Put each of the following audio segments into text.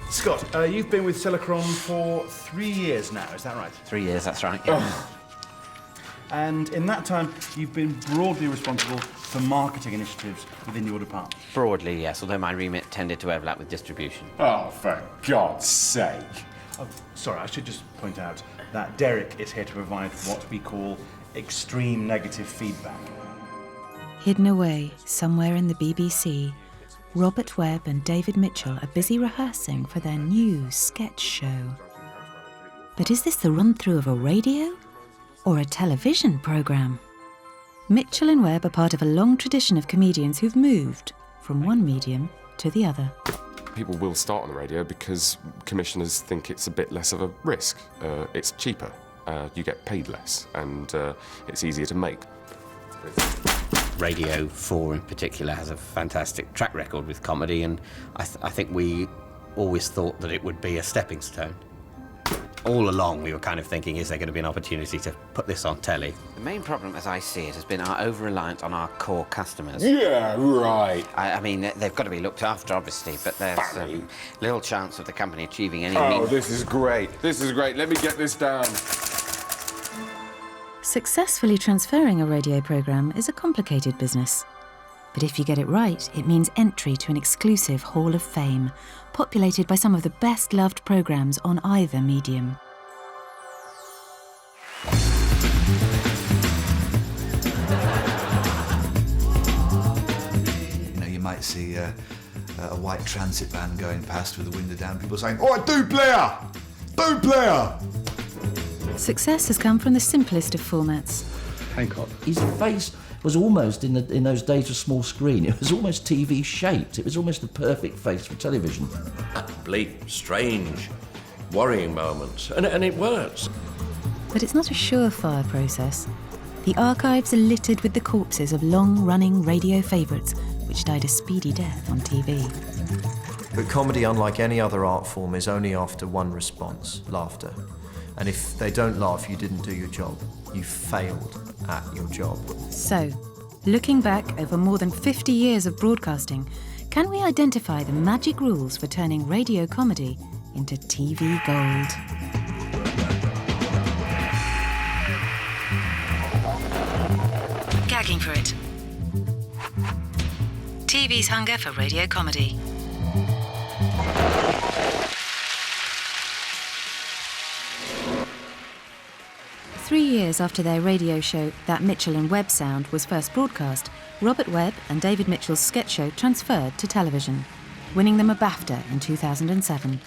Scott, you've been with Silicon for 3 years now, is that right? 3 years, that's right, yeah. And in that time, you've been broadly responsible for marketing initiatives within your department? Broadly, yes, although my remit tended to overlap with distribution. Oh, for God's sake. Oh, sorry, I should just point out that Derek is here to provide what we call extreme negative feedback. Hidden away somewhere in the BBC, Robert Webb and David Mitchell are busy rehearsing for their new sketch show. But is this the run-through of a radio or a television programme? Mitchell and Webb are part of a long tradition of comedians who've moved from one medium to the other. People will start on the radio because commissioners think it's a bit less of a risk. It's cheaper, you get paid less, and it's easier to make. Radio 4 in particular has a fantastic track record with comedy, and I think we always thought that it would be a stepping stone. All along we were kind of thinking, is there going to be an opportunity to put this on telly? The main problem, as I see it, has been our over-reliance on our core customers. Yeah, right. I mean, they've got to be looked after, obviously, but there's little chance of the company achieving any... Oh, this is great. This is great. Let me get this down. Successfully transferring a radio programme is a complicated business. But if you get it right, it means entry to an exclusive Hall of Fame, populated by some of the best-loved programmes on either medium. You know, you might see a white transit van going past with the window down, people saying, "Oh, do player! Do player!" Success has come from the simplest of formats. Hancock. His face was almost, in those days of small screen, it was almost TV shaped. It was almost the perfect face for television. Bleak, strange, worrying moments, and it works. But it's not a surefire process. The archives are littered with the corpses of long-running radio favourites which died a speedy death on TV. But comedy, unlike any other art form, is only after one response: laughter. And if they don't laugh, you didn't do your job. You failed at your job. So, looking back over more than 50 years of broadcasting, can we identify the magic rules for turning radio comedy into TV gold? Gagging for it. TV's hunger for radio comedy. Three years after their radio show, That Mitchell and Webb Sound, was first broadcast, Robert Webb and David Mitchell's sketch show transferred to television, winning them a BAFTA in 2007.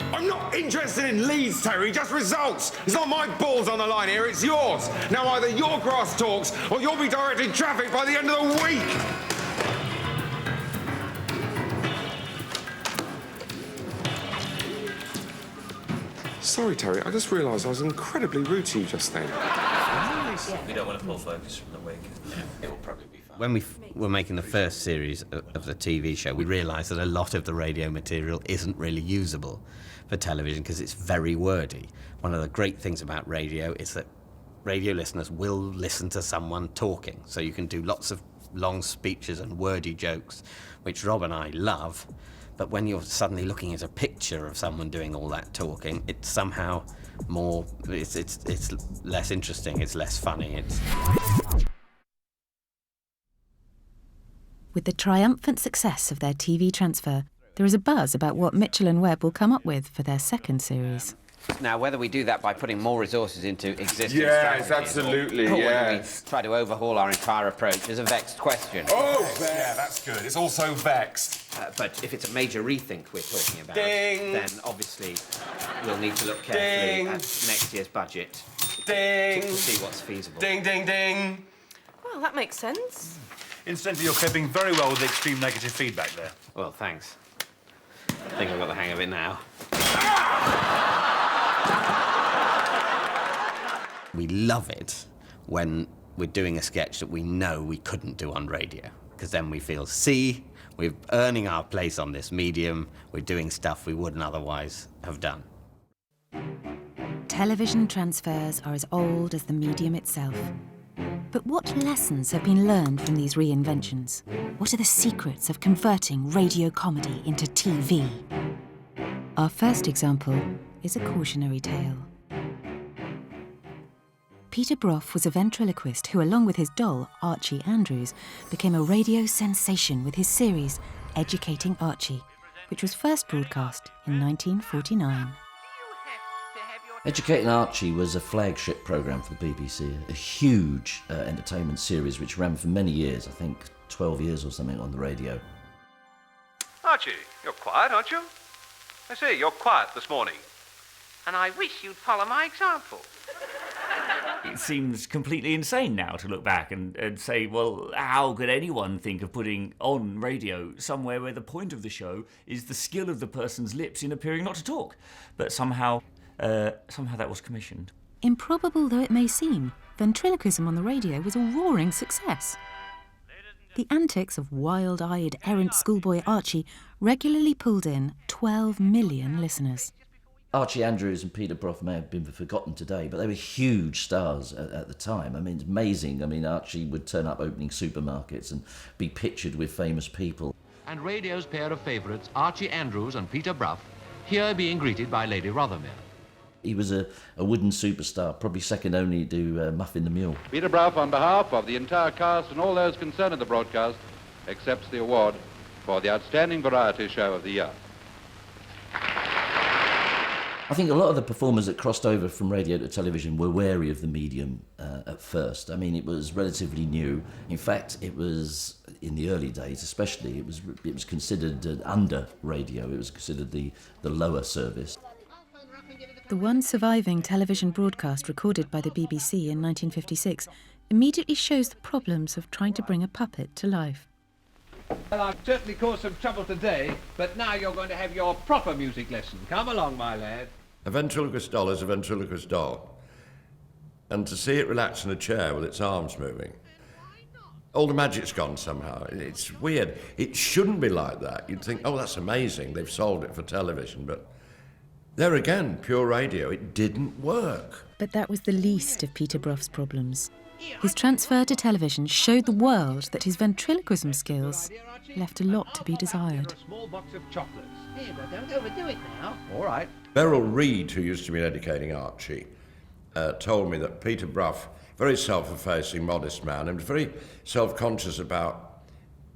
I'm not interested in leads, Terry, just results. It's not my balls on the line here, it's yours. Now either your grass talks or you'll be directing traffic by the end of the week. Sorry, Terry, I just realised I was incredibly rude to you just then. We don't want to pull focus from the wig. It will probably be fine. When we were making the first series of the TV show, we realised that a lot of the radio material isn't really usable for television because it's very wordy. One of the great things about radio is that radio listeners will listen to someone talking, so you can do lots of long speeches and wordy jokes, which Rob and I love. But when you're suddenly looking at a picture of someone doing all that talking, it's somehow more, it's less interesting, it's less funny. With the triumphant success of their TV transfer, there is a buzz about what Mitchell and Webb will come up with for their second series. Now, whether we do that by putting more resources into existing Yes, strategies absolutely, or whether yes. we try to overhaul our entire approach is a vexed question. Oh, yeah, that's good. It's also vexed. But if it's a major rethink we're talking about, Ding. then obviously we'll need to look carefully Ding. at next year's budget Ding. to see what's feasible. Ding, ding, ding. Well, that makes sense. Incidentally, you're coping very well with the extreme negative feedback there. Well, thanks. I think I've got the hang of it now. We love it when we're doing a sketch that we know we couldn't do on radio, because then we feel, see, we're earning our place on this medium, we're doing stuff we wouldn't otherwise have done. Television transfers are as old as the medium itself. But what lessons have been learned from these reinventions? What are the secrets of converting radio comedy into TV? Our first example is a cautionary tale. Peter Brough was a ventriloquist who, along with his doll, Archie Andrews, became a radio sensation with his series, Educating Archie, which was first broadcast in 1949. Educating Archie was a flagship programme for the BBC, a huge entertainment series which ran for many years, I think 12 years or something on the radio. Archie, you're quiet, aren't you? I say, you're quiet this morning. And I wish you'd follow my example. It seems completely insane now to look back and say, well, how could anyone think of putting on radio somewhere where the point of the show is the skill of the person's lips in appearing not to talk? But somehow that was commissioned. Improbable though it may seem, ventriloquism on the radio was a roaring success. The antics of wild-eyed, errant schoolboy Archie regularly pulled in 12 million listeners. Archie Andrews and Peter Brough may have been forgotten today, but they were huge stars at the time. I mean, it's amazing. I mean, Archie would turn up opening supermarkets and be pictured with famous people. And radio's pair of favourites, Archie Andrews and Peter Brough, here being greeted by Lady Rothermere. He was a wooden superstar, probably second only to Muffin the Mule. Peter Brough, on behalf of the entire cast and all those concerned in the broadcast, accepts the award for the Outstanding Variety Show of the Year. I think a lot of the performers that crossed over from radio to television were wary of the medium at first. I mean, it was relatively new. In fact, it was, in the early days especially, it was considered under radio. It was considered the lower service. The one surviving television broadcast recorded by the BBC in 1956 immediately shows the problems of trying to bring a puppet to life. Well, I've certainly caused some trouble today, but now you're going to have your proper music lesson. Come along, my lad. A ventriloquist doll is a ventriloquist doll. And to see it relax in a chair with its arms moving, all the magic's gone somehow. It's weird. It shouldn't be like that. You'd think, oh, that's amazing, they've solved it for television, but there again, pure radio, it didn't work. But that was the least of Peter Brough's problems. His transfer to television showed the world that his ventriloquism skills left a lot to be desired. A small box of chocolates. Here, but don't overdo it now. All right. Beryl Reid, who used to be educating Archie, told me that Peter Brough, very self-effacing, modest man, and was very self-conscious about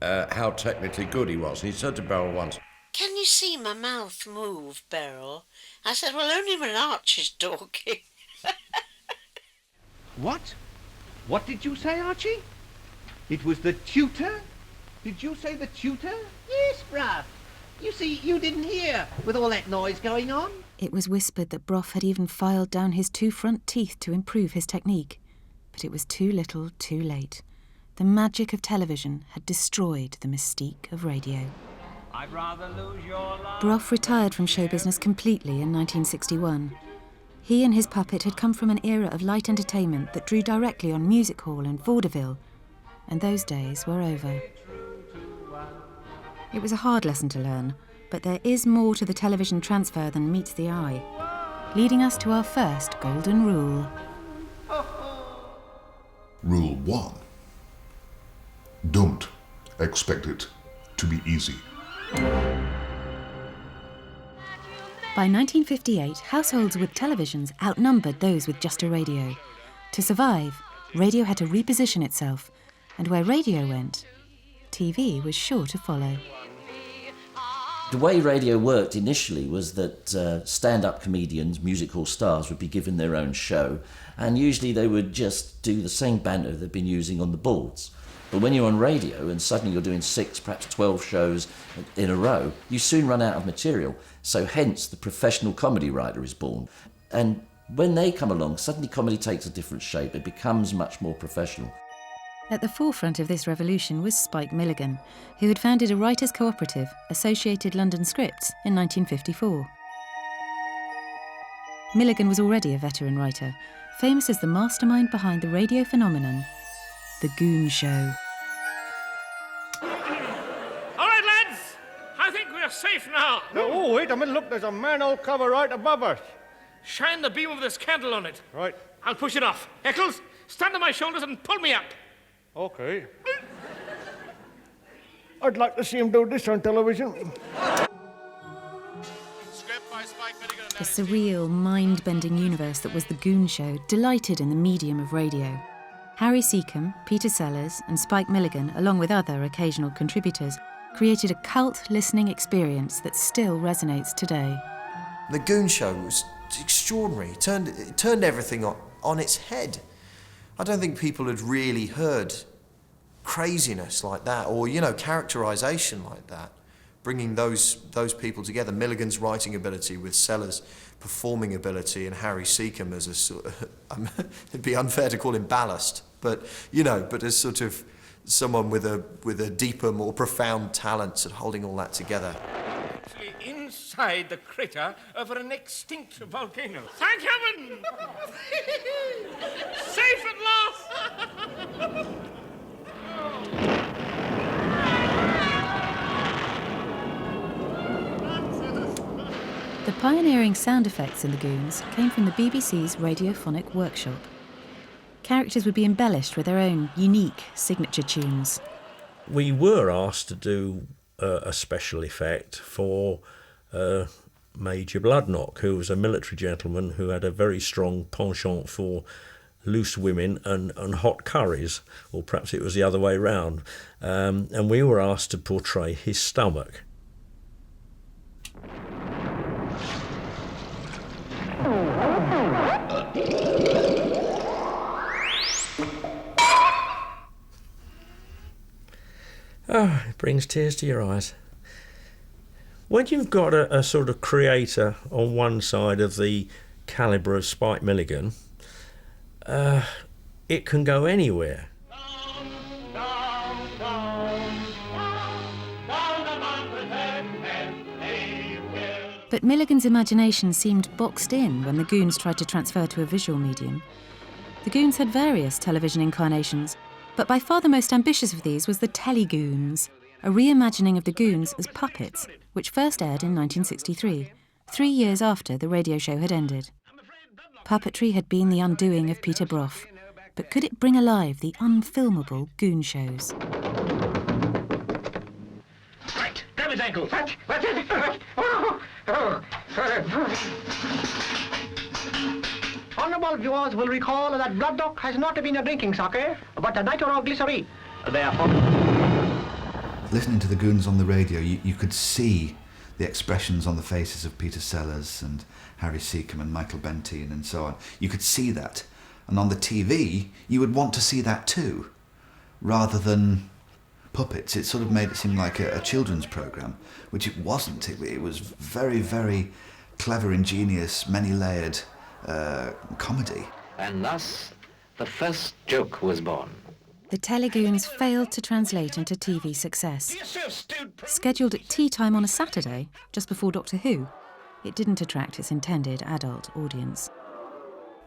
how technically good he was. And he said to Beryl once, Can you see my mouth move, Beryl? I said, well, only when Archie's talking. What? What did you say, Archie? It was the tutor? Did you say the tutor? Yes, bruv. You see, you didn't hear, with all that noise going on. It was whispered that Brough had even filed down his 2 front teeth to improve his technique. But it was too little, too late. The magic of television had destroyed the mystique of radio. I'd rather lose your love. Brough retired from show business completely in 1961. He and his puppet had come from an era of light entertainment that drew directly on music hall and vaudeville, and those days were over. It was a hard lesson to learn, but there is more to the television transfer than meets the eye, leading us to our first golden rule. Rule 1. Don't expect it to be easy. By 1958, households with televisions outnumbered those with just a radio. To survive, radio had to reposition itself, and where radio went, TV was sure to follow. The way radio worked initially was that stand-up comedians, music hall stars, would be given their own show, and usually they would just do the same banter they'd been using on the boards. But when you're on radio and suddenly you're doing 6, perhaps 12 shows in a row, you soon run out of material. So hence the professional comedy writer is born. And when they come along, suddenly comedy takes a different shape. It becomes much more professional. At the forefront of this revolution was Spike Milligan, who had founded a writers' cooperative, Associated London Scripts, in 1954. Milligan was already a veteran writer, famous as the mastermind behind the radio phenomenon, The Goon Show. All right, lads. I think we're safe now. Oh, wait a minute. Look, there's a manhole cover right above us. Shine the beam of this candle on it. Right. I'll push it off. Eccles, stand on my shoulders and pull me up. Okay. I'd like to see him do this on television. The surreal, mind-bending universe that was The Goon Show delighted in the medium of radio. Harry Seacombe, Peter Sellers and Spike Milligan, along with other occasional contributors, created a cult listening experience that still resonates today. The Goon Show was extraordinary. It turned everything on its head. I don't think people had really heard craziness like that, or, characterisation like that. Bringing those people together, Milligan's writing ability with Sellers' performing ability, and Harry Seacombe as a sort of, it'd be unfair to call him ballast, but as sort of someone with a deeper, more profound talent at holding all that together. Actually, inside the crater of an extinct volcano. Thank heaven! Safe at last! The pioneering sound effects in The Goons came from the BBC's radiophonic workshop. Characters would be embellished with their own unique signature tunes. We were asked to do a special effect for Major Bloodknock, who was a military gentleman who had a very strong penchant for loose women and hot curries, or perhaps it was the other way round. And we were asked to portray his stomach. Oh, it brings tears to your eyes. When you've got a sort of creator on one side of the calibre of Spike Milligan, it can go anywhere. But Milligan's imagination seemed boxed in when the Goons tried to transfer to a visual medium. The Goons had various television incarnations, but by far the most ambitious of these was the Telegoons, a reimagining of the Goons as puppets, which first aired in 1963, 3 years after the radio show had ended. Puppetry had been the undoing of Peter Brough, but could it bring alive the unfilmable Goon shows? Right, grab his ankle. Honourable viewers will recall that Bloodknock has not been a drinking sake, but a nitroglycerine. Therefore, listening to the Goons on the radio, you could see the expressions on the faces of Peter Sellers and Harry Seacombe and Michael Bentine and so on. You could see that. And on the TV, you would want to see that too, rather than puppets. It sort of made it seem like a children's programme, which it wasn't. It was very, very clever, ingenious, many-layered comedy. And thus, the first joke was born. The Telegoons failed to translate into TV success. Scheduled at tea time on a Saturday, just before Doctor Who, it didn't attract its intended adult audience.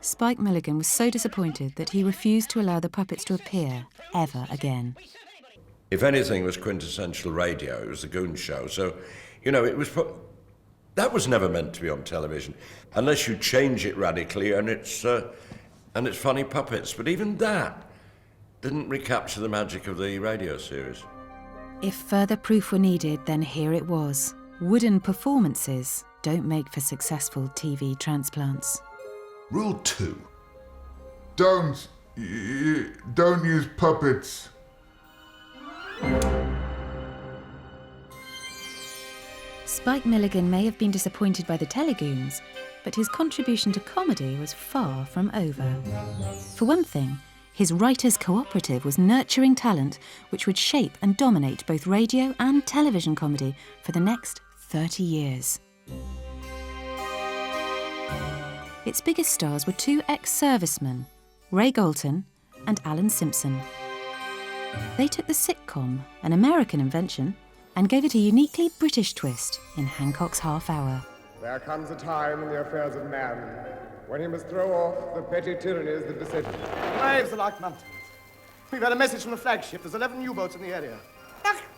Spike Milligan was so disappointed that he refused to allow the puppets to appear ever again. If anything was quintessential radio, it was the Goon Show. So, it was... That was never meant to be on television, unless you change it radically and it's funny puppets. But even that didn't recapture the magic of the radio series. If further proof were needed, then here it was. Wooden performances don't make for successful TV transplants. Rule 2. Don't use puppets. Spike Milligan may have been disappointed by the Telegoons, but his contribution to comedy was far from over. For one thing, his writers' cooperative was nurturing talent which would shape and dominate both radio and television comedy for the next 30 years. Its biggest stars were two ex-servicemen, Ray Galton and Alan Simpson. They took the sitcom, an American invention, and gave it a uniquely British twist in Hancock's Half Hour. There comes a time in the affairs of man when he must throw off the petty tyrannies that beset him. Waves are like mountains. We've had a message from the flagship. There's 11 U-boats in the area.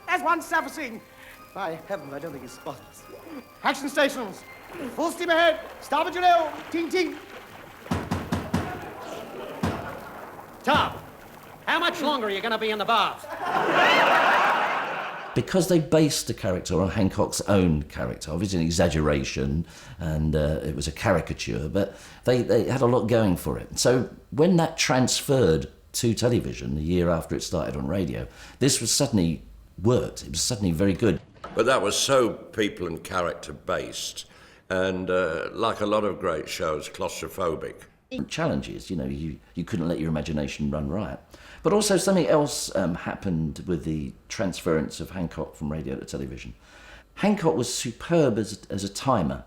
There's one surfacing. By heavens, I don't think he's spotted us. Action stations. Full steam ahead. Starboard your ting ting. Tom, how much longer are you going to be in the bath? Because they based the character on Hancock's own character, obviously an exaggeration, and it was a caricature, but they had a lot going for it. So when that transferred to television, a year after it started on radio, this was suddenly worked. It was suddenly very good. But that was so people and character based, and like a lot of great shows, claustrophobic. Challenges, you couldn't let your imagination run riot. But also something else happened with the transference of Hancock from radio to television. Hancock was superb as a timer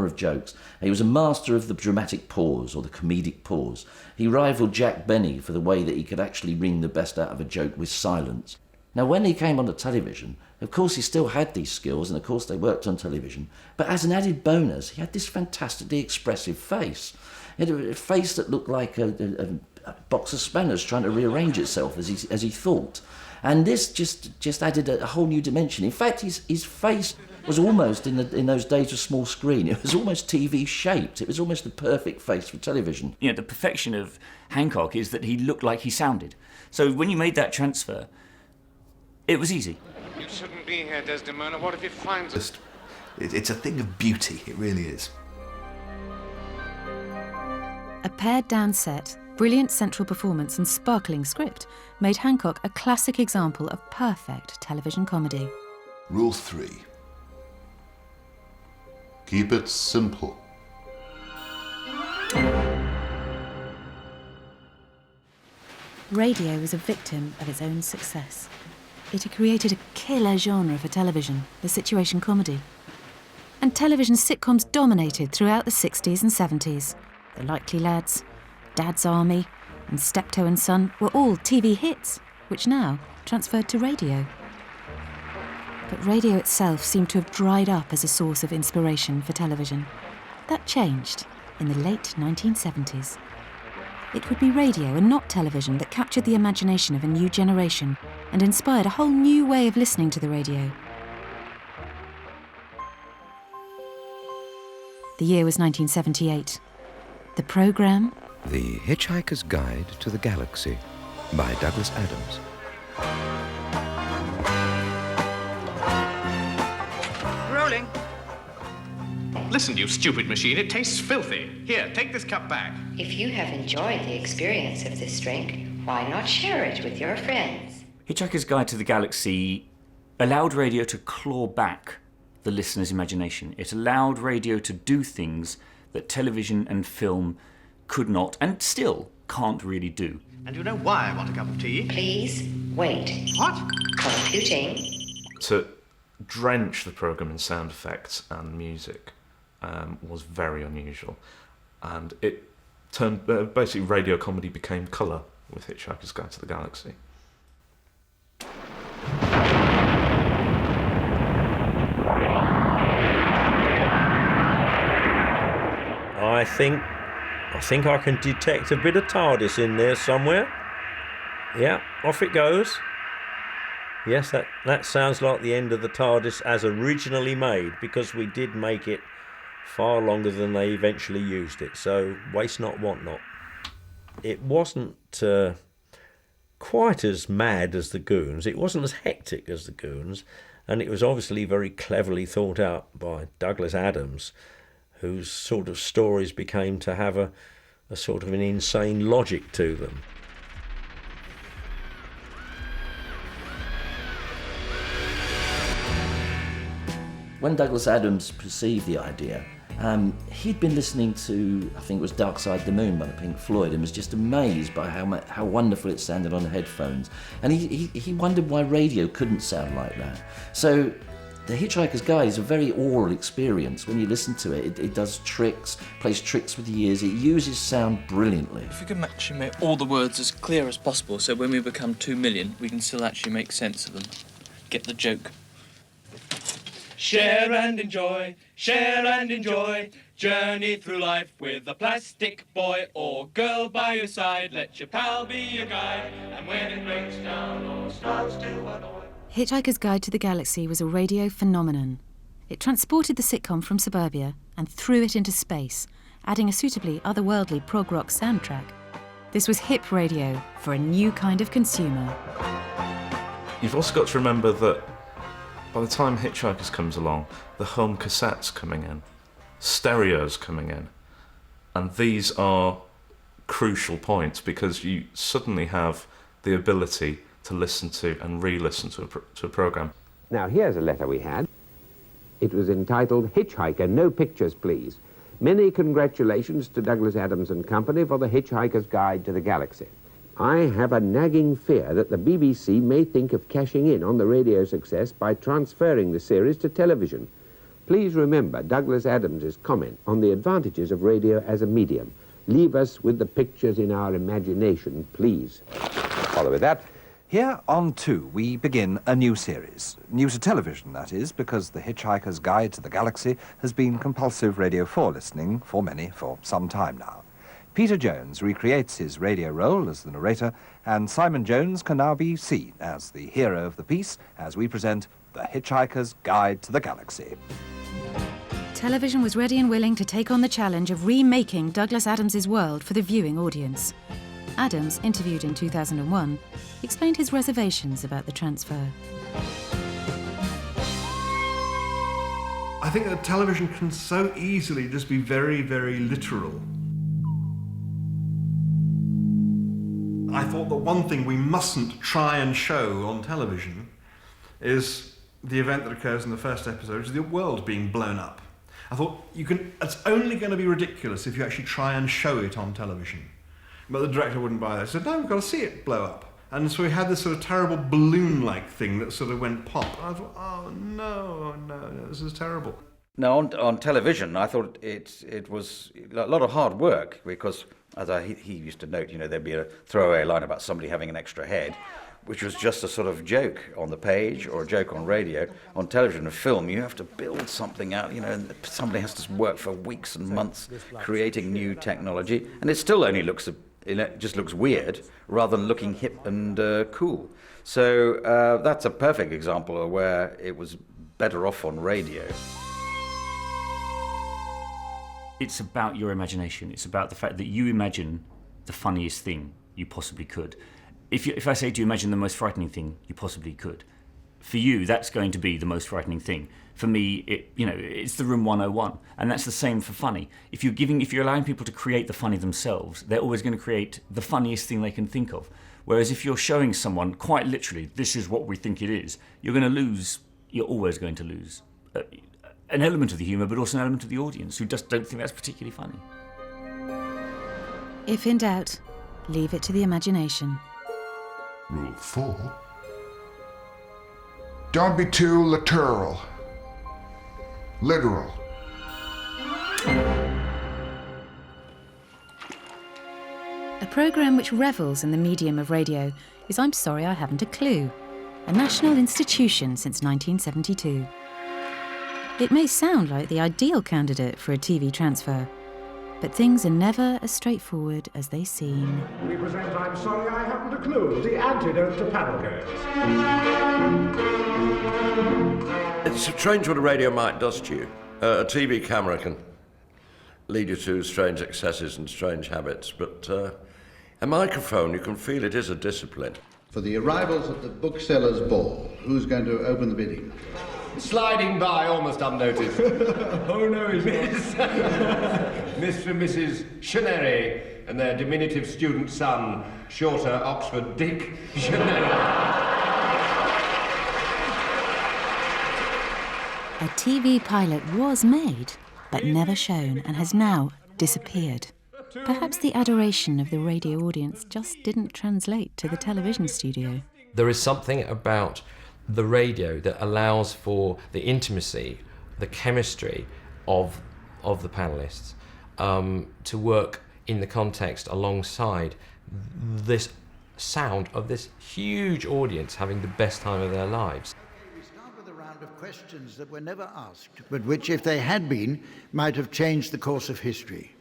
of jokes. He was a master of the dramatic pause, or the comedic pause. He rivaled Jack Benny for the way that he could actually wring the best out of a joke with silence. Now, when he came onto television, of course he still had these skills, and of course they worked on television, but as an added bonus, he had this fantastically expressive face. He had a face that looked like a box of spanners trying to rearrange itself as he thought. And this just added a whole new dimension. In fact, his face was almost, in those days of small screen, it was almost TV shaped. It was almost the perfect face for television. The perfection of Hancock is that he looked like he sounded. So when you made that transfer, it was easy. You shouldn't be here, Desdemona. What if it finds us? It's a thing of beauty, it really is. A pared-down set, brilliant central performance and sparkling script made Hancock a classic example of perfect television comedy. Rule 3. Keep it simple. Radio was a victim of its own success. It had created a killer genre for television, the situation comedy. And television sitcoms dominated throughout the 60s and 70s. The Likely Lads, Dad's Army, and Steptoe and Son were all TV hits, which now transferred to radio. But radio itself seemed to have dried up as a source of inspiration for television. That changed in the late 1970s. It would be radio and not television that captured the imagination of a new generation and inspired a whole new way of listening to the radio. The year was 1978. The programme? The Hitchhiker's Guide to the Galaxy by Douglas Adams. Rolling. Listen, you stupid machine, it tastes filthy. Here, take this cup back. If you have enjoyed the experience of this drink, why not share it with your friends? Hitchhiker's Guide to the Galaxy allowed radio to claw back the listener's imagination. It allowed radio to do things that television and film could not, and still can't really do. And you know why I want a cup of tea? Please wait. What? Computing. To drench the programme in sound effects and music was very unusual. And it turned, basically radio comedy became colour with Hitchhiker's Guide to the Galaxy. I think I can detect a bit of TARDIS in there somewhere. Yeah, off it goes. Yes, that sounds like the end of the TARDIS as originally made, because we did make it far longer than they eventually used it, so waste not, want not. It wasn't quite as mad as the Goons, it wasn't as hectic as the Goons, and it was obviously very cleverly thought out by Douglas Adams, whose sort of stories became to have a sort of an insane logic to them. When Douglas Adams perceived the idea, he'd been listening to, I think it was Dark Side of the Moon by the Pink Floyd, and was just amazed by how wonderful it sounded on the headphones. And he wondered why radio couldn't sound like that. So The Hitchhiker's Guide is a very oral experience. When you listen to it, it does tricks, plays tricks with the ears. It uses sound brilliantly. If we can actually make all the words as clear as possible, so when we become 2 million, we can still actually make sense of them. Get the joke. Share and enjoy, journey through life with a plastic boy or girl by your side. Let your pal be your guide, and when it breaks down or starts to annoy. Hitchhiker's Guide to the Galaxy was a radio phenomenon. It transported the sitcom from suburbia and threw it into space, adding a suitably otherworldly prog rock soundtrack. This was hip radio for a new kind of consumer. You've also got to remember that by the time Hitchhikers comes along, the home cassette's coming in, stereo's coming in, and these are crucial points because you suddenly have the ability to listen to and re-listen to a programme. Now here's a letter we had. It was entitled Hitchhiker, No Pictures Please. Many congratulations to Douglas Adams and Company for the Hitchhiker's Guide to the Galaxy. I have a nagging fear that the BBC may think of cashing in on the radio success by transferring the series to television. Please remember Douglas Adams's comment on the advantages of radio as a medium. Leave us with the pictures in our imagination, please. Follow with that. Here on 2, we begin a new series. New to television, that is, because The Hitchhiker's Guide to the Galaxy has been compulsive Radio 4 listening for many for some time now. Peter Jones recreates his radio role as the narrator, and Simon Jones can now be seen as the hero of the piece as we present The Hitchhiker's Guide to the Galaxy. Television was ready and willing to take on the challenge of remaking Douglas Adams's world for the viewing audience. Adams, interviewed in 2001, explained his reservations about the transfer. I think that television can so easily just be very, very literal. I thought that one thing we mustn't try and show on television is the event that occurs in the first episode, which is the world being blown up. I thought it's only going to be ridiculous if you actually try and show it on television. But the director wouldn't buy that. He said, no, we've got to see it blow up. And so we had this sort of terrible balloon-like thing that sort of went pop. And I thought, oh, no, this is terrible. Now, on television, I thought it was a lot of hard work because, as he used to note, there'd be a throwaway line about somebody having an extra head, which was just a sort of joke on the page or a joke on radio. On television and film, you have to build something out, and somebody has to work for weeks and months creating new technology, and it still only looks weird rather than looking hip and cool. So that's a perfect example of where it was better off on radio. It's about your imagination. It's about the fact that you imagine the funniest thing you possibly could. If I say to you, imagine the most frightening thing you possibly could, for you, that's going to be the most frightening thing. For me, it's the Room 101, and that's the same for funny. If you're allowing people to create the funny themselves, they're always going to create the funniest thing they can think of. Whereas if you're showing someone, quite literally, this is what we think it is, you're always going to lose an element of the humour, but also an element of the audience who just don't think that's particularly funny. If in doubt, leave it to the imagination. Rule 4. Don't be too literal. Literal. A programme which revels in the medium of radio is I'm Sorry I Haven't a Clue, a national institution since 1972. It may sound like the ideal candidate for a TV transfer, but things are never as straightforward as they seem. We present I'm Sorry I Haven't a Clue, the antidote to panel goers. It's strange what a radio mic does to you. A TV camera can lead you to strange excesses and strange habits, but a microphone, you can feel it is a discipline. For the arrivals at the booksellers' ball, who's going to open the bidding? Sliding by almost unnoticed. Oh no, he's not. Mr. and Mrs. Chenery and their diminutive student son, shorter Oxford Dick Chenery. A TV pilot was made, but never shown, and has now disappeared. Perhaps the adoration of the radio audience just didn't translate to the television studio. There is something about the radio that allows for the intimacy, the chemistry of the panellists to work in the context alongside this sound of this huge audience having the best time of their lives. We start with a round of questions that were never asked, but which, if they had been, might have changed the course of history.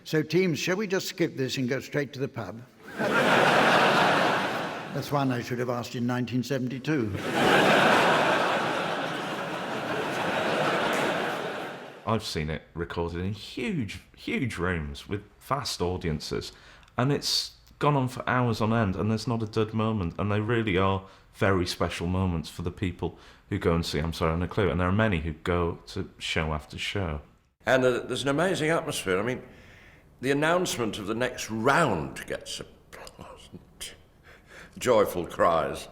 So, teams, shall we just skip this and go straight to the pub? That's one I should have asked in 1972. I've seen it recorded in huge rooms with vast audiences, and it's gone on for hours on end, and there's not a dud moment, and they really are very special moments for the people who go and see I'm Sorry, No Clue, and there are many who go to show after show. And there's an amazing atmosphere. I mean, the announcement of the next round gets joyful cries.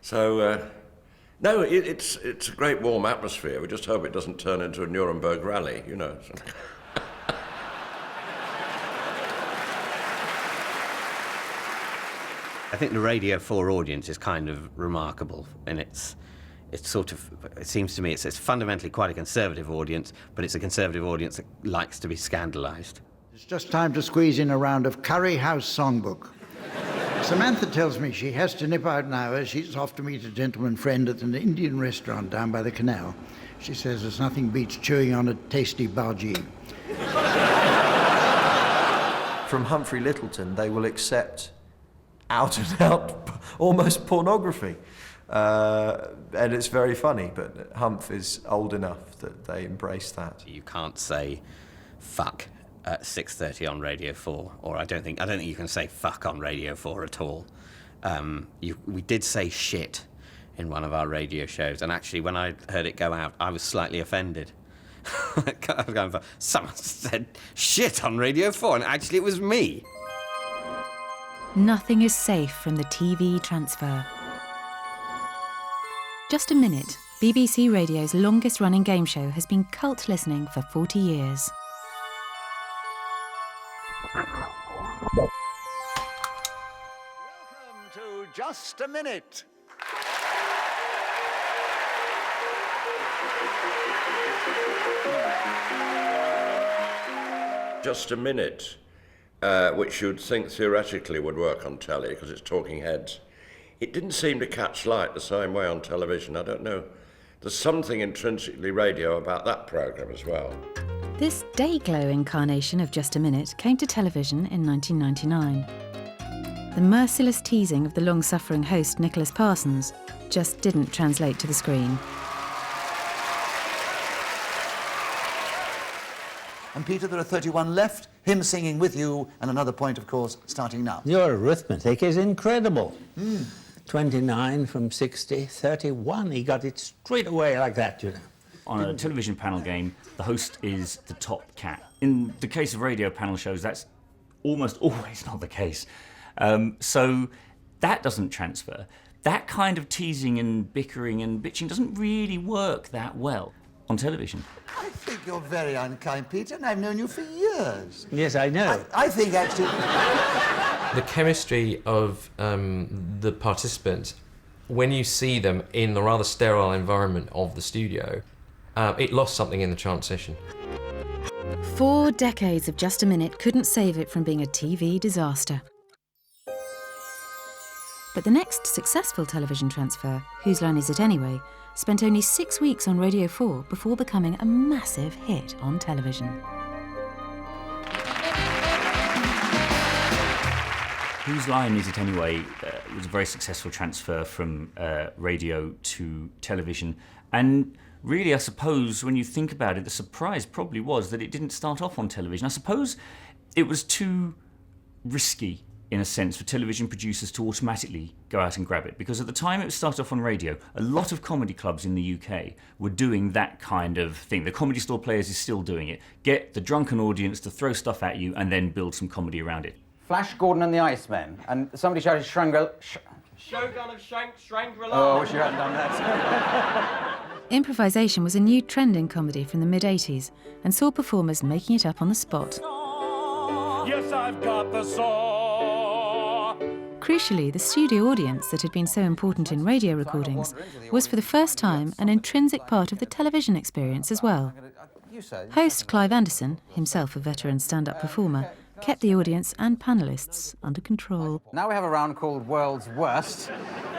So, no, it's a great warm atmosphere. We just hope it doesn't turn into a Nuremberg rally, you know. I think the Radio 4 audience is kind of remarkable, and it seems to me it's fundamentally quite a conservative audience, but it's a conservative audience that likes to be scandalised. It's just time to squeeze in a round of Curry House Songbook. Samantha tells me she has to nip out now as she's off to meet a gentleman friend at an Indian restaurant down by the canal. She says there's nothing beats chewing on a tasty bhaji. From Humphrey Lyttelton, they will accept out-and-out, almost pornography. And it's very funny, but Humph is old enough that they embrace that. You can't say fuck at 6:30 on Radio 4, or I don't think you can say fuck on Radio 4 at all. We did say shit in one of our radio shows, and actually when I heard it go out, I was slightly offended. I was going for, someone said shit on Radio 4, and actually it was me. Nothing is safe from the TV transfer. Just a Minute, BBC Radio's longest-running game show, has been cult listening for 40 years. Welcome to Just a Minute. Just a Minute, which you'd think theoretically would work on telly because it's talking heads. It didn't seem to catch light the same way on television. I don't know. There's something intrinsically radio about that programme as well. This day-glow incarnation of Just a Minute came to television in 1999. The merciless teasing of the long-suffering host Nicholas Parsons just didn't translate to the screen. And Peter, there are 31 left, him singing with you, and another point, of course, starting now. Your arithmetic is incredible. 29 from 60, 31. He got it straight away like that, you know. On a television panel game, the host is the top cat. In the case of radio panel shows, that's almost always not the case. So that doesn't transfer. That kind of teasing and bickering and bitching doesn't really work that well on television. I think you're very unkind, Peter, and I've known you for years. Yes, I know. I think, actually... The chemistry of the participants, when you see them in the rather sterile environment of the studio, it lost something in the transition. 4 decades of Just a Minute couldn't save it from being a TV disaster. But the next successful television transfer, Whose Line Is It Anyway?, spent only 6 weeks on Radio 4 before becoming a massive hit on television. Whose Line Is It Anyway? Was a very successful transfer from radio to television. And really, I suppose, when you think about it, the surprise probably was that it didn't start off on television. I suppose it was too risky, in a sense, for television producers to automatically go out and grab it. Because at the time it started off on radio, a lot of comedy clubs in the UK were doing that kind of thing. The Comedy Store Players is still doing it. Get the drunken audience to throw stuff at you and then build some comedy around it. Flash Gordon and the Icemen, and somebody shouted Shogun of Shangri-La. Oh, I wish you hadn't done that. Improvisation was a new trend in comedy from the mid-80s and saw performers making it up on the spot. Yes, I've got the saw. Crucially, the studio audience that had been so important in radio recordings was for the first time an intrinsic part of the television experience as well. Host Clive Anderson, himself a veteran stand-up performer, kept the audience and panellists under control. Now we have a round called World's Worst,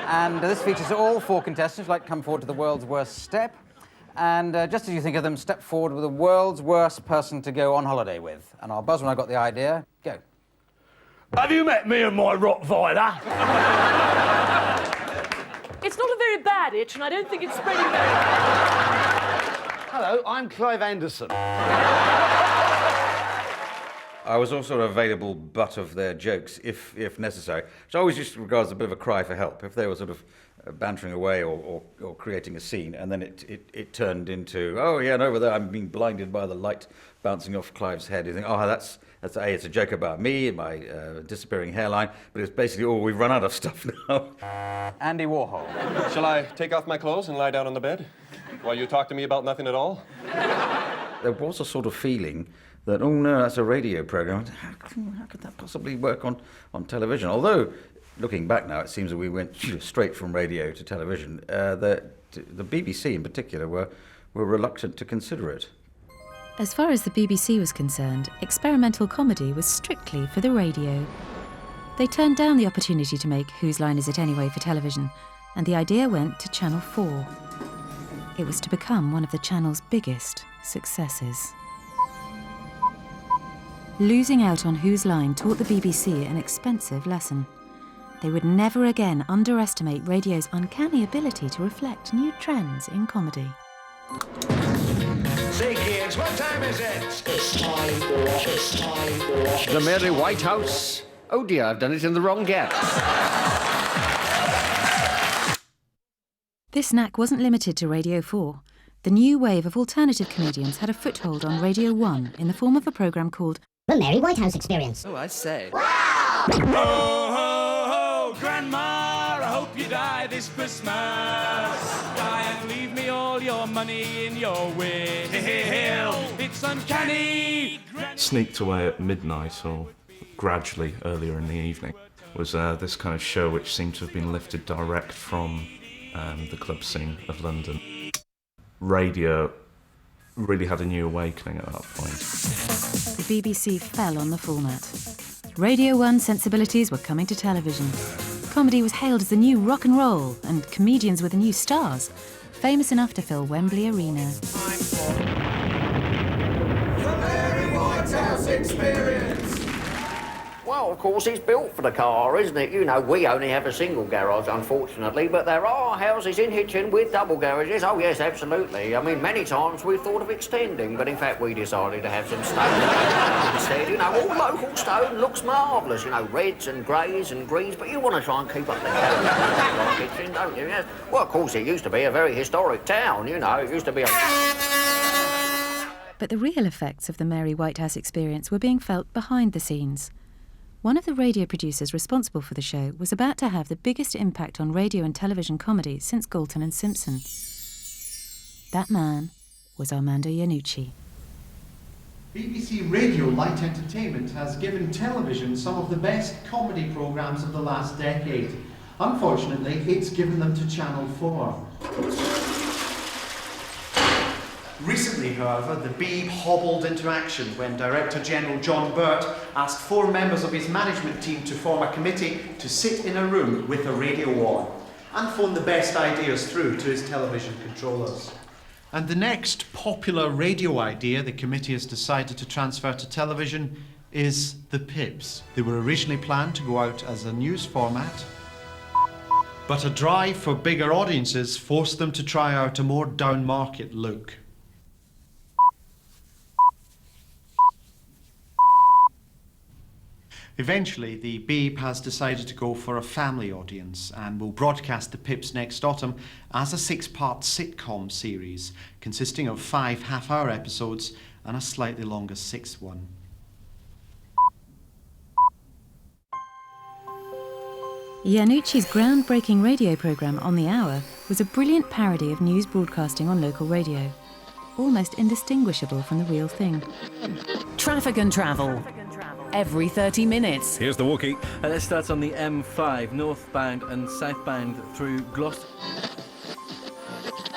and this features all 4 contestants who'd like to come forward to the World's Worst step. And just as you think of them, step forward with the world's worst person to go on holiday with. And I'll buzz when I got the idea. Go. Have you met me and my Rottweiler? It's not a very bad itch, and I don't think it's spreading very... Hello, I'm Clive Anderson. I was also an available butt of their jokes, if necessary, which I always used to regard as a bit of a cry for help. If they were sort of bantering away or creating a scene, and then it turned into, oh yeah, and over there I'm being blinded by the light bouncing off Clive's head. You think, oh, that's it's a joke about me and my disappearing hairline, but it's basically, oh, we've run out of stuff now. Andy Warhol. Shall I take off my clothes and lie down on the bed while you talk to me about nothing at all? There was a sort of feeling that, oh no, that's a radio program. How could that possibly work on television? Although, looking back now, it seems that we went straight from radio to television. The BBC in particular were reluctant to consider it. As far as the BBC was concerned, experimental comedy was strictly for the radio. They turned down the opportunity to make Whose Line Is It Anyway for television, and the idea went to Channel 4. It was to become one of the channel's biggest successes. Losing out on Whose Line taught the BBC an expensive lesson. They would never again underestimate radio's uncanny ability to reflect new trends in comedy. Say, kids, what time is it? It's time for The Mary Whitehouse. Oh dear, I've done it in the wrong gap. This knack wasn't limited to Radio 4. The new wave of alternative comedians had a foothold on Radio 1 in the form of a programme called The Mary Whitehouse Experience. Oh, I say. Ho, ho, ho, Grandma, I hope you die this Christmas. Die and leave me all your money in your will. It's uncanny. Sneaked away at midnight or gradually earlier in the evening was this kind of show which seemed to have been lifted direct from the club scene of London. Radio really had a new awakening at that point. The BBC fell on the format. Radio 1 sensibilities were coming to television. Comedy was hailed as the new rock and roll, and comedians were the new stars, famous enough to fill Wembley Arena. The Mary Whitehouse Experience. Well, of course, it's built for the car, isn't it? You know, we only have a single garage, unfortunately, but there are houses in Hitchin with double garages. Oh, yes, absolutely. I mean, many times we've thought of extending, but in fact we decided to have some stone instead. You know, all local stone looks marvellous, you know, reds and greys and greens, but you want to try and keep up the character of Hitchin, don't you? Yes. Well, of course, it used to be a very historic town, you know. It used to be a... But the real effects of the Mary Whitehouse Experience were being felt behind the scenes. One of the radio producers responsible for the show was about to have the biggest impact on radio and television comedy since Galton and Simpson. That man was Armando Iannucci. BBC Radio Light Entertainment has given television some of the best comedy programmes of the last decade. Unfortunately, it's given them to Channel 4. Recently, however, the Beeb hobbled into action when Director General John Burt asked 4 members of his management team to form a committee to sit in a room with a radio on and phone the best ideas through to his television controllers. And the next popular radio idea the committee has decided to transfer to television is the Pips. They were originally planned to go out as a news format, but a drive for bigger audiences forced them to try out a more down-market look. Eventually, the Beeb has decided to go for a family audience and will broadcast the Pips next autumn as a 6-part sitcom series consisting of 5 half-hour episodes and a slightly longer 6th one. Iannucci's groundbreaking radio programme On the Hour was a brilliant parody of news broadcasting on local radio, almost indistinguishable from the real thing. Traffic and travel. Every 30 minutes. Here's the Wookiee. Let's start on the M5, northbound and southbound through Gloucester.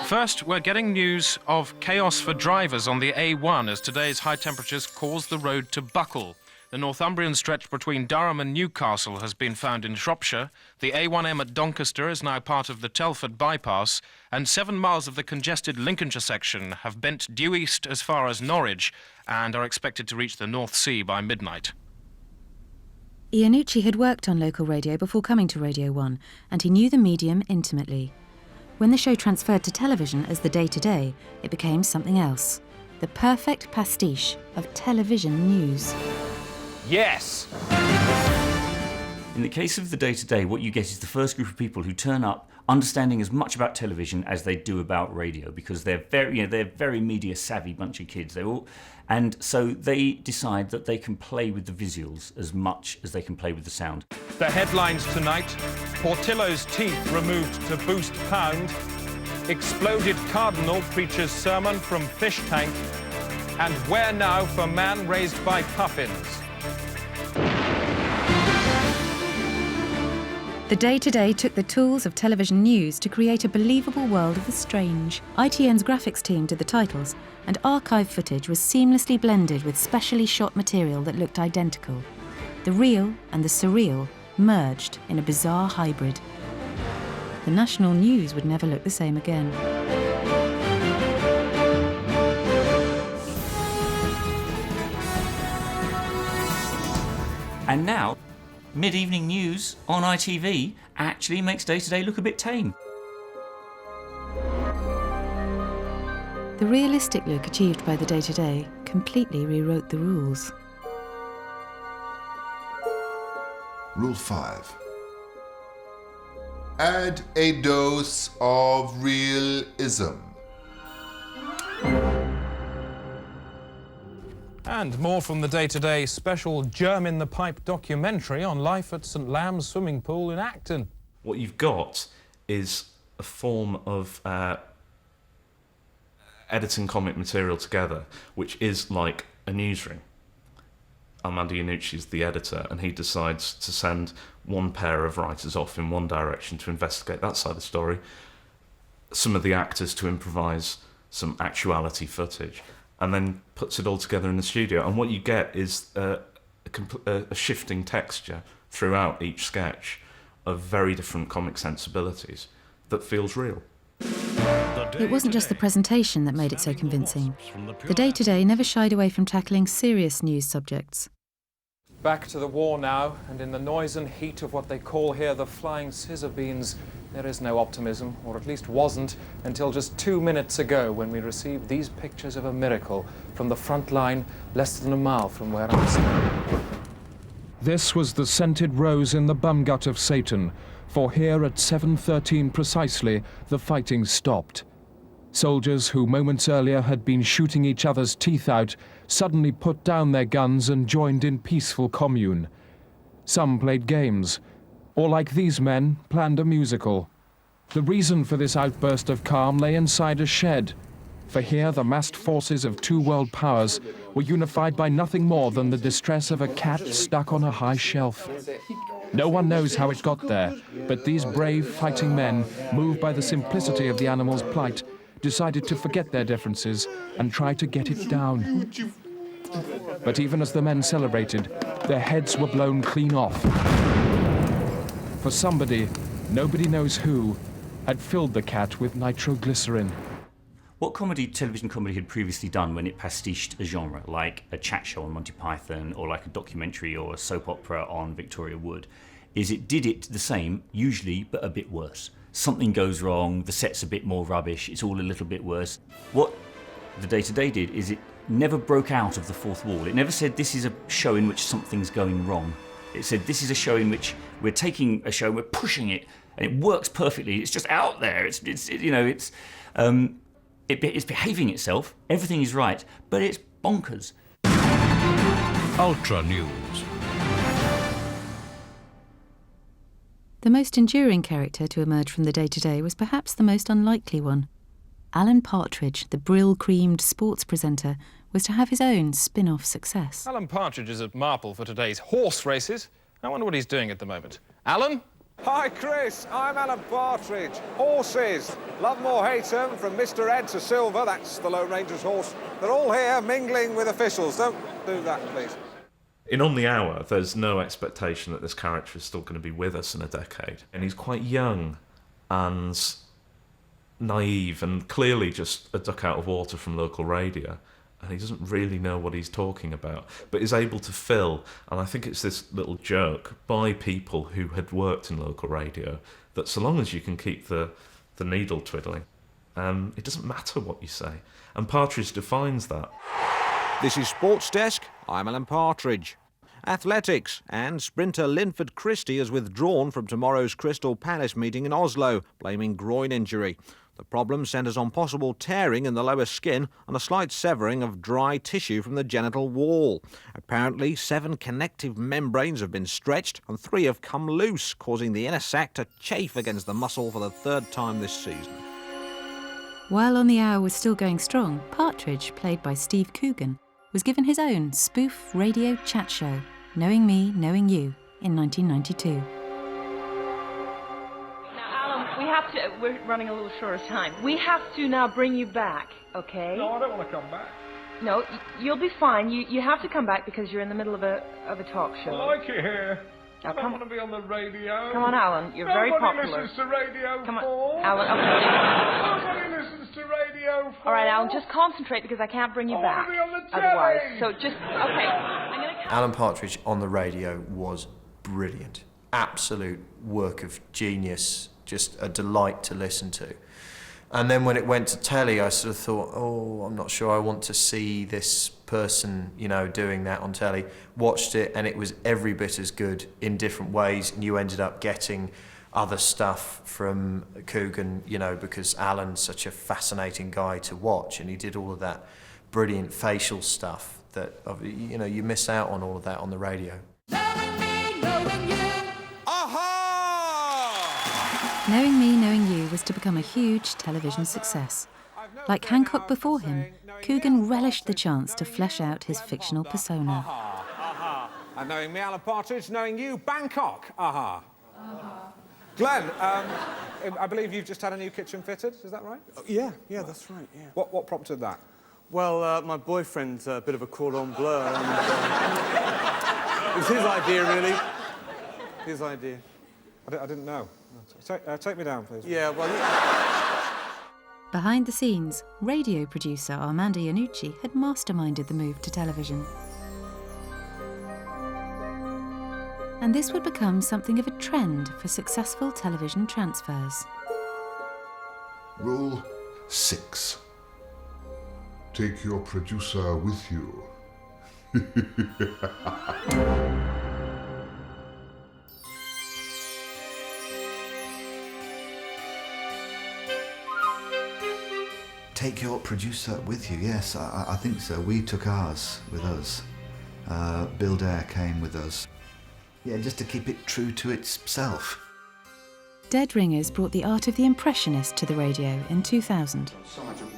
First, we're getting news of chaos for drivers on the A1 as today's high temperatures cause the road to buckle. The Northumbrian stretch between Durham and Newcastle has been found in Shropshire. The A1M at Doncaster is now part of the Telford bypass, and 7 miles of the congested Lincolnshire section have bent due east as far as Norwich and are expected to reach the North Sea by midnight. Iannucci had worked on local radio before coming to Radio 1, and he knew the medium intimately. When the show transferred to television as the day-to-day, it became something else. The perfect pastiche of television news. Yes. In the case of the day-to-day, what you get is the first group of people who turn up understanding as much about television as they do about radio, because they're very media savvy bunch of kids. And so they decide that they can play with the visuals as much as they can play with the sound. The headlines tonight: Portillo's teeth removed to boost pound, exploded cardinal preaches sermon from fish tank, and where now for man raised by puffins. The Day-to-Day took the tools of television news to create a believable world of the strange. ITN's graphics team did the titles, and archive footage was seamlessly blended with specially shot material that looked identical. The real and the surreal merged in a bizarre hybrid. The national news would never look the same again. And now, mid-evening news on ITV actually makes Day-to-Day look a bit tame. The realistic look achieved by the Day-to-Day completely rewrote the rules. Rule 5. Add a dose of realism. And more from the Day-to-Day special Germ in the Pipe documentary on life at St Lamb's swimming pool in Acton. What you've got is a form of editing comic material together, which is like a newsroom. Armando Iannucci is the editor, and he decides to send one pair of writers off in one direction to investigate that side of the story, some of the actors to improvise some actuality footage, and then puts it all together in the studio. And what you get is a shifting texture throughout each sketch of very different comic sensibilities that feels real. It wasn't just the presentation that made it so convincing. The Day-to-Day never shied away from tackling serious news subjects. Back to the war now, and in the noise and heat of what they call here the flying scissor beans, there is no optimism, or at least wasn't, until just 2 minutes ago when we received these pictures of a miracle from the front line less than a mile from where I'm standing. This was the scented rose in the bum gut of Satan, for here at 7:13 precisely, the fighting stopped. Soldiers who moments earlier had been shooting each other's teeth out suddenly put down their guns and joined in peaceful commune. Some played games, or like these men, planned a musical. The reason for this outburst of calm lay inside a shed, for here the massed forces of two world powers were unified by nothing more than the distress of a cat stuck on a high shelf. No one knows how it got there, but these brave fighting men, moved by the simplicity of the animal's plight, decided to forget their differences and try to get it down. But even as the men celebrated, their heads were blown clean off. For somebody, nobody knows who, had filled the cat with nitroglycerin. What television comedy had previously done when it pastiched a genre, like a chat show on Monty Python, or like a documentary or a soap opera on Victoria Wood, is it did it the same, usually, but a bit worse. Something goes wrong, the set's a bit more rubbish, it's all a little bit worse. What the Day-to-Day did is it never broke out of the fourth wall. It never said this is a show in which something's going wrong. It said this is a show in which we're taking a show, we're pushing it, and it works perfectly. It's just out there. It's behaving itself. Everything is right, but it's bonkers. Ultra News. The most enduring character to emerge from the Day-to-Day was perhaps the most unlikely one. Alan Partridge, the brill-creamed sports presenter, was to have his own spin-off success. Alan Partridge is at Marple for today's horse races. I wonder what he's doing at the moment. Alan? Hi, Chris. I'm Alan Partridge. Horses. Love 'em or hate 'em, from Mr. Ed to Silver, that's the Lone Ranger's horse. They're all here mingling with officials. Don't do that, please. In On the Hour, there's no expectation that this character is still going to be with us in a decade. And he's quite young and naive and clearly just a duck out of water from local radio. And he doesn't really know what he's talking about, but is able to fill, and I think it's this little joke, by people who had worked in local radio, that so long as you can keep the needle twiddling, it doesn't matter what you say. And Partridge defines that. This is Sports Desk. I'm Alan Partridge. Athletics, and sprinter Linford Christie has withdrawn from tomorrow's Crystal Palace meeting in Oslo, blaming groin injury. The problem centres on possible tearing in the lower skin and a slight severing of dry tissue from the genital wall. Apparently, 7 connective membranes have been stretched and 3 have come loose, causing the inner sac to chafe against the muscle for the 3rd time this season. While On the Hour was still going strong, Partridge, played by Steve Coogan, was given his own spoof radio chat show, Knowing Me, Knowing You, in 1992. We're running a little short of time. We have to now bring you back, okay? No, I don't want to come back. No, you'll be fine. You have to come back because you're in the middle of a talk show. I like it here. Now, I don't want to be on the radio. Come on, Alan. You're very popular. Nobody listens to Radio Come on, 4. Alan. Okay. Nobody listens to Radio 4. All right, Alan. Just concentrate because I can't bring you back. I want to be on the telly. Otherwise, so just okay. I'm gonna. Alan Partridge on the radio was brilliant. Absolute work of genius. Just a delight to listen to. And then when it went to telly, I sort of thought, oh, I'm not sure I want to see this person, doing that on telly. Watched it, and it was every bit as good in different ways, and you ended up getting other stuff from Coogan, because Alan's such a fascinating guy to watch, and he did all of that brilliant facial stuff that, you miss out on all of that on the radio. Knowing Me, Knowing You was to become a huge television success. Like Hancock before him, Coogan relished the chance to flesh out his fictional persona. And knowing me, Alan Partridge, knowing you, Bangkok. Glenn, I believe you've just had a new kitchen fitted, is that right? Yeah, that's right, yeah. What prompted that? Well, my boyfriend's a bit of a cordon bleu, and it was his idea, really. His idea. I didn't know. Take me down, please. Yeah, well... Behind the scenes, radio producer Armando Iannucci had masterminded the move to television. And this would become something of a trend for successful television transfers. Rule 6. Take your producer with you. Take your producer with you, yes, I think so. We took ours with us. Bill Dare came with us. Yeah, just to keep it true to itself. Dead Ringers brought the art of the impressionist to the radio in 2000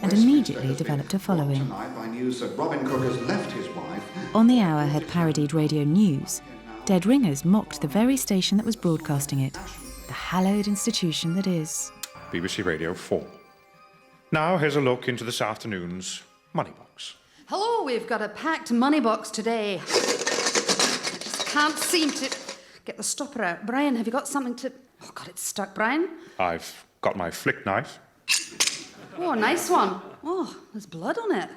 and immediately developed a following. By news that Robin Cook has left his wife. On the Hour had parodied radio news. Dead Ringers mocked the very station that was broadcasting it, the hallowed institution that is BBC Radio 4. Now here's a look into this afternoon's Money Box. Hello, we've got a packed money box today. I just can't seem to get the stopper out. Brian, have you got something to... Oh, God, it's stuck, Brian. I've got my flick knife. Oh, nice one. Oh, there's blood on it.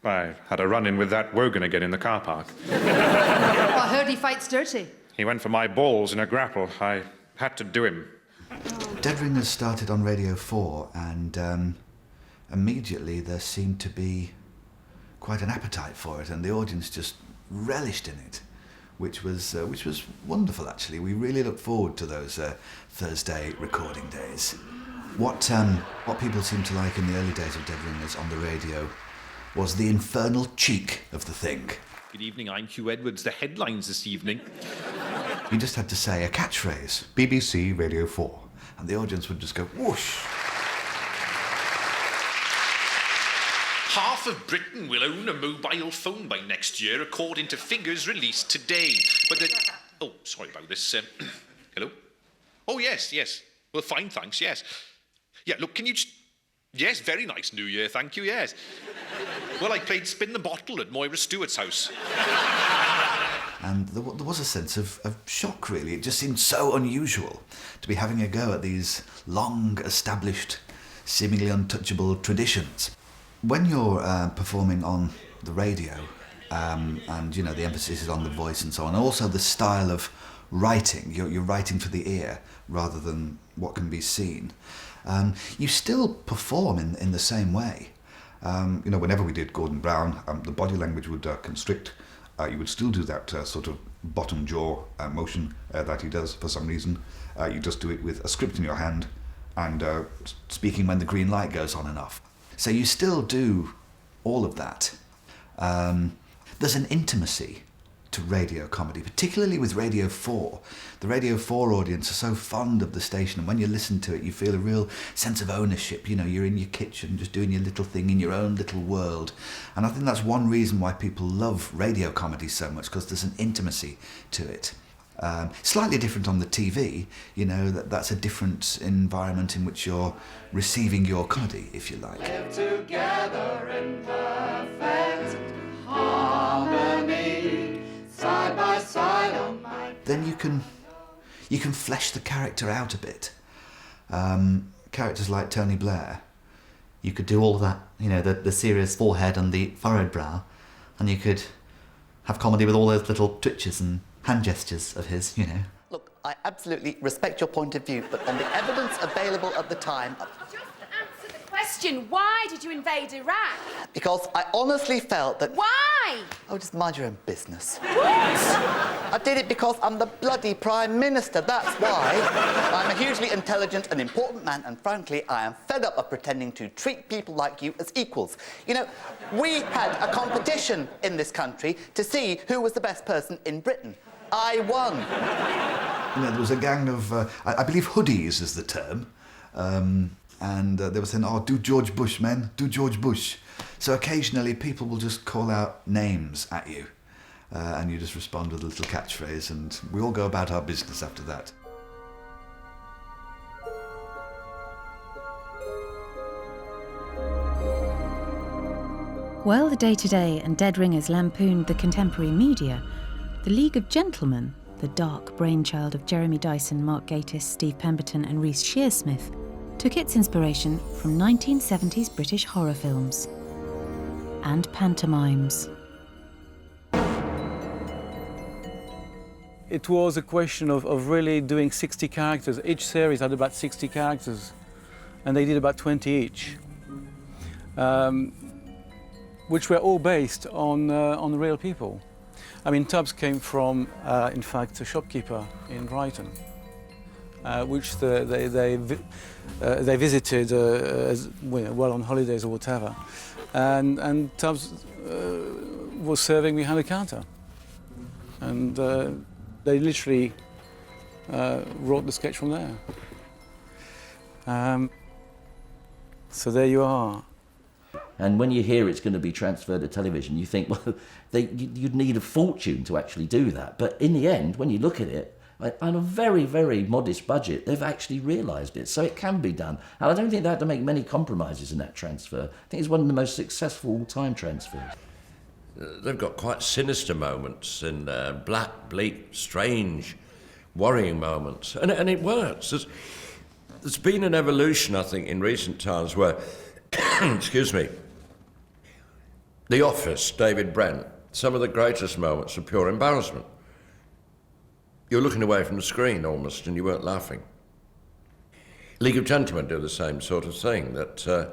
I had a run-in with that Wogan again in the car park. Oh, I heard he fights dirty. He went for my balls in a grapple. I had to do him. Dead Ringers started on Radio 4, and immediately there seemed to be quite an appetite for it, and the audience just relished in it, which was wonderful, actually. We really looked forward to those Thursday recording days. What people seemed to like in the early days of Dead Ringers on the radio was the infernal cheek of the thing. Good evening, I'm Hugh Edwards. The headlines this evening. You just had to say a catchphrase, BBC Radio 4, and the audience would just go whoosh. Half of Britain will own a mobile phone by next year, according to figures released today. But oh, sorry about this. Hello? Oh, yes. Well, fine, thanks, yes. Yeah, look, can you just... Yes, very nice New Year, thank you, yes. Well, I played Spin the Bottle at Moira Stewart's house. And there was a sense of shock, really. It just seemed so unusual to be having a go at these long-established, seemingly untouchable traditions. When you're performing on the radio, and, you know, the emphasis is on the voice and so on, and also the style of writing, you're writing for the ear rather than what can be seen, you still perform in the same way. You know, whenever we did Gordon Brown, the body language would constrict. You would still do that sort of bottom jaw motion that he does for some reason. You just do it with a script in your hand and speaking when the green light goes on and off. So you still do all of that. There's an intimacy to radio comedy, particularly with Radio 4. The Radio 4 audience are so fond of the station, and when you listen to it, you feel a real sense of ownership. You know, you're in your kitchen, just doing your little thing in your own little world. And I think that's one reason why people love radio comedy so much, because there's an intimacy to it. Slightly different on the TV, you know, that's a different environment in which you're receiving your comedy, if you like. Live together in perfect harmony, side by side on my... Then you can flesh the character out a bit. Characters like Tony Blair, you could do all of that, you know, the serious forehead and the furrowed brow, and you could have comedy with all those little twitches and hand gestures of his, you know. Look, I absolutely respect your point of view, but on the evidence available at the time... Just answer the question. Why did you invade Iraq? Because I honestly felt that... Why? Oh, just mind your own business. What? I did it because I'm the bloody Prime Minister, that's why. I'm a hugely intelligent and important man, and frankly, I am fed up of pretending to treat people like you as equals. You know, we had a competition in this country to see who was the best person in Britain. I won. You know, there was a gang of, I believe hoodies is the term, and they were saying, oh, do George Bush, men, do George Bush. So occasionally people will just call out names at you, and you just respond with a little catchphrase, and we all go about our business after that. While the Day-to-Day and Dead Ringers lampooned the contemporary media, the League of Gentlemen, the dark brainchild of Jeremy Dyson, Mark Gatiss, Steve Pemberton and Reece Shearsmith, took its inspiration from 1970s British horror films and pantomimes. It was a question of really doing 60 characters. Each series had about 60 characters, and they did about 20 each, which were all based on real people. I mean, Tubbs came from, in fact, a shopkeeper in Brighton, which they visited well on holidays or whatever, and Tubbs was serving behind the counter, and they literally wrote the sketch from there. So there you are. And when you hear it's going to be transferred to television, you think, well, you'd need a fortune to actually do that. But in the end, when you look at it, on a very, very modest budget, they've actually realised it. So it can be done. And I don't think they had to make many compromises in that transfer. I think it's one of the most successful all-time transfers. They've got quite sinister moments and black, bleak, strange, worrying moments. And it works. There's been an evolution, I think, in recent times where, excuse me, The Office, David Brent, some of the greatest moments are pure embarrassment. You're looking away from the screen almost and you weren't laughing. League of Gentlemen do the same sort of thing, that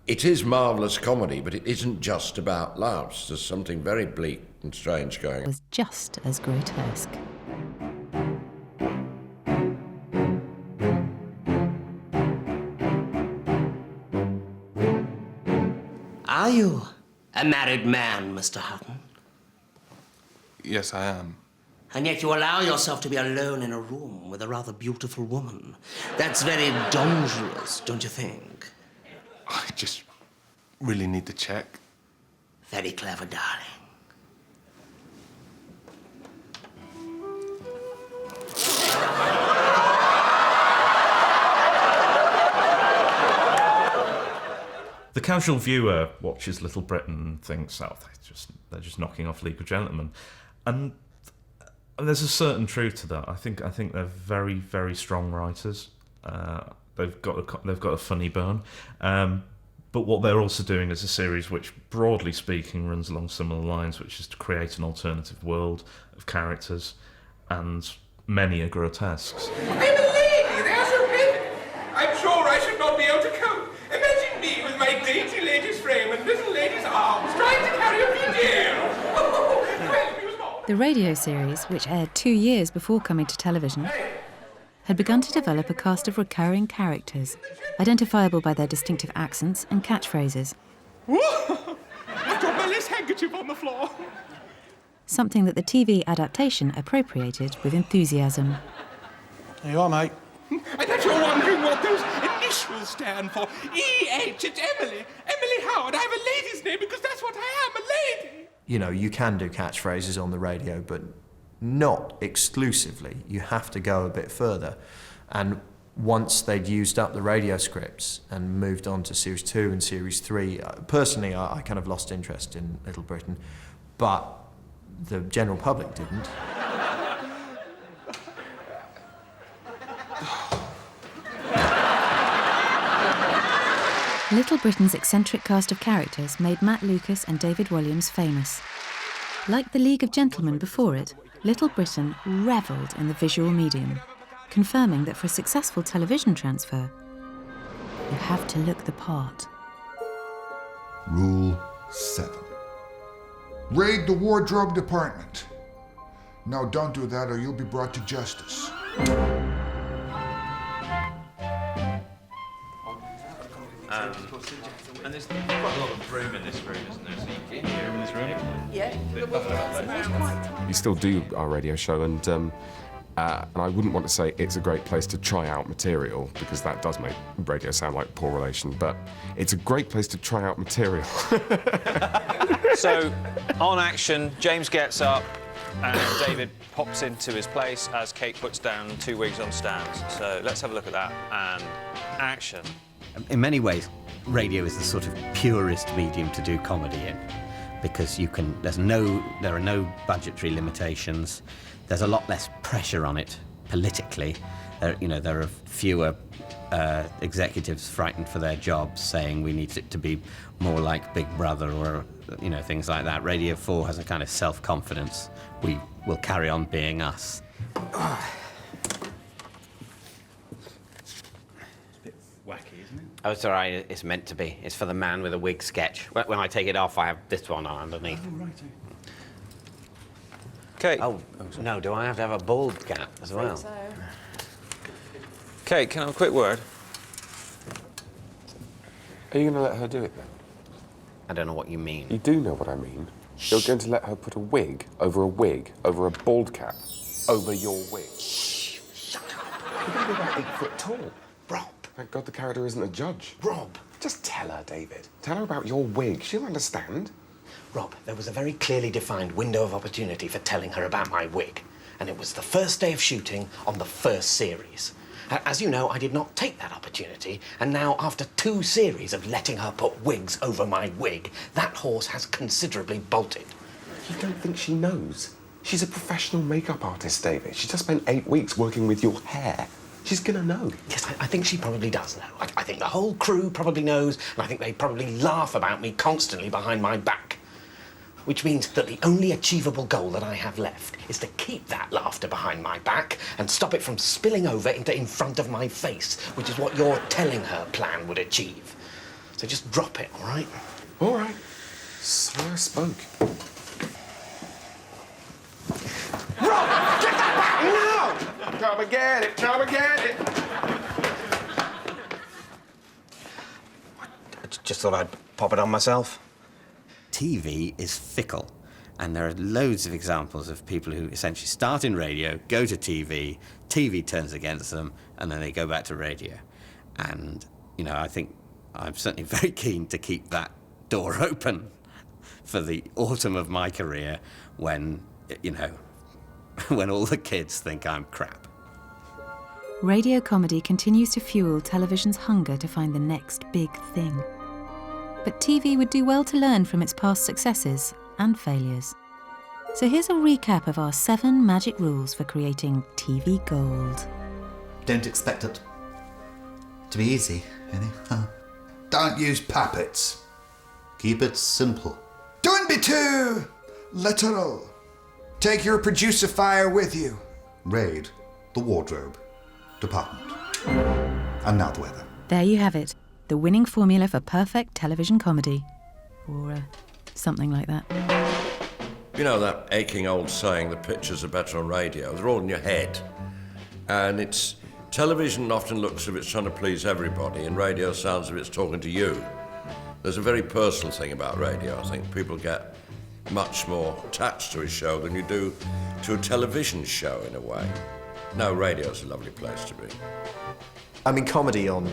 it is marvellous comedy, but it isn't just about laughs. There's something very bleak and strange going on. It was just as grotesque. Are you a married man, Mr. Hutton? Yes, I am. And yet you allow yourself to be alone in a room with a rather beautiful woman. That's very dangerous, don't you think? I just really need to check. Very clever, darling. The casual viewer watches Little Britain and thinks, oh, they're just knocking off League of Gentlemen, and there's a certain truth to that. I think they're very, very strong writers. They've got a funny bone, but what they're also doing is a series which, broadly speaking, runs along similar lines, which is to create an alternative world of characters, and many are grotesques. I'm sure I should not be able to cope. Imagine me with my dainty lady's frame and little lady's arms trying to carry a video. Well, he was not. The radio series, which aired 2 years before coming to television, had begun to develop a cast of recurring characters, identifiable by their distinctive accents and catchphrases. I dropped my lace handkerchief on the floor. Something that the TV adaptation appropriated with enthusiasm. There you are, mate. I bet you're wondering what those initials stand for. E.H. It's Emily. Emily Howard. I have a lady's name because that's what I am, a lady. You know, you can do catchphrases on the radio, but not exclusively. You have to go a bit further. And once they'd used up the radio scripts and moved on to Series 2 and Series 3, personally, I kind of lost interest in Little Britain, but the general public didn't. Little Britain's eccentric cast of characters made Matt Lucas and David Walliams famous. Like the League of Gentlemen before it, Little Britain revelled in the visual medium, confirming that for a successful television transfer, you have to look the part. Rule 7. Raid the wardrobe department. No, don't do that or you'll be brought to justice. And there's quite a lot of room in this room, isn't there? So you can hear in this room. Yeah. We still do our radio show, and I wouldn't want to say it's a great place to try out material, because that does make radio sound like poor relation, but it's a great place to try out material. So, on action, James gets up and David pops into his place as Kate puts down 2 wigs on stands. So let's have a look at that, and action. In many ways, radio is the sort of purest medium to do comedy in, because there are no budgetary limitations. There's a lot less pressure on it politically. There are fewer executives frightened for their jobs, saying we need it to be more like Big Brother or things like that. Radio 4 has a kind of self-confidence. We will carry on being us. Oh, it's all right. It's meant to be. It's for the man with a wig sketch. When I take it off, I have this one on underneath. Oh, right. Kate. Oh, no. Do I have to have a bald cap as well? So. Kate, can I have a quick word? Are you going to let her do it then? I don't know what you mean. You do know what I mean. You're going to let her put a wig over a bald cap over your wig. Shut up. You're going to be about 8 foot tall. Rob. Thank God the character isn't a judge. Rob. Just tell her, David. Tell her about your wig. She'll understand. Rob, there was a very clearly defined window of opportunity for telling her about my wig. And it was the first day of shooting on the first series. As you know, I did not take that opportunity, and now, after 2 series of letting her put wigs over my wig, that horse has considerably bolted. You don't think she knows? She's a professional makeup artist, David. She just spent 8 weeks working with your hair. She's gonna know. Yes, I think she probably does know. I think the whole crew probably knows, and I think they probably laugh about me constantly behind my back. Which means that the only achievable goal that I have left is to keep that laughter behind my back and stop it from spilling over into in front of my face, which is what your telling her plan would achieve. So just drop it, all right? All right. So I spoke. Rob, get that back now! Come and get it, come and get it! I just thought I'd pop it on myself. TV is fickle, and there are loads of examples of people who essentially start in radio, go to TV, TV turns against them, and then they go back to radio. And, I think I'm certainly very keen to keep that door open for the autumn of my career when, when all the kids think I'm crap. Radio comedy continues to fuel television's hunger to find the next big thing. But TV would do well to learn from its past successes and failures. So here's a recap of our 7 magic rules for creating TV gold. Don't expect it to be easy, really. Don't use puppets. Keep it simple. Don't be too literal. Take your producer fire with you. Raid the wardrobe department. And now the weather. There you have it. The winning formula for perfect television comedy. Or something like that. You know that aching old saying, the pictures are better on radio? They're all in your head. And it's... Television often looks as if it's trying to please everybody, and radio sounds as if it's talking to you. There's a very personal thing about radio, I think. People get much more attached to a show than you do to a television show, in a way. No, radio's a lovely place to be. I mean, comedy on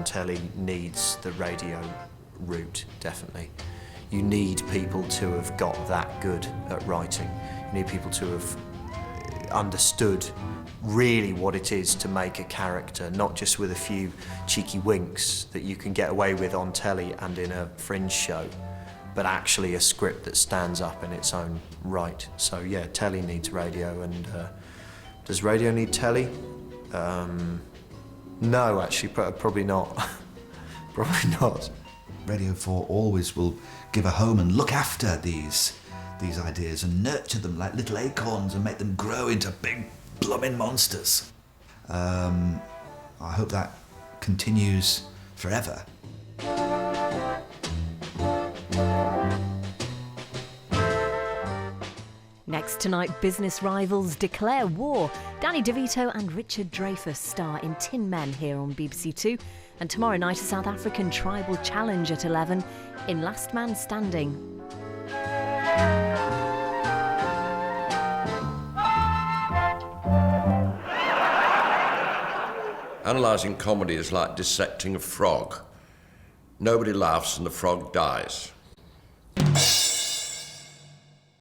telly needs the radio route, definitely. You need people to have got that good at writing. You need people to have understood really what it is to make a character, not just with a few cheeky winks that you can get away with on telly and in a fringe show, but actually a script that stands up in its own right. So yeah, telly needs radio, and does radio need telly? No, actually, probably not. Probably not. Radio 4 always will give a home and look after these ideas and nurture them like little acorns and make them grow into big blooming monsters. I hope that continues forever. Next tonight, business rivals declare war. Danny DeVito and Richard Dreyfuss star in Tin Men here on BBC Two. And tomorrow night, a South African tribal challenge at 11 in Last Man Standing. Analysing comedy is like dissecting a frog. Nobody laughs and the frog dies.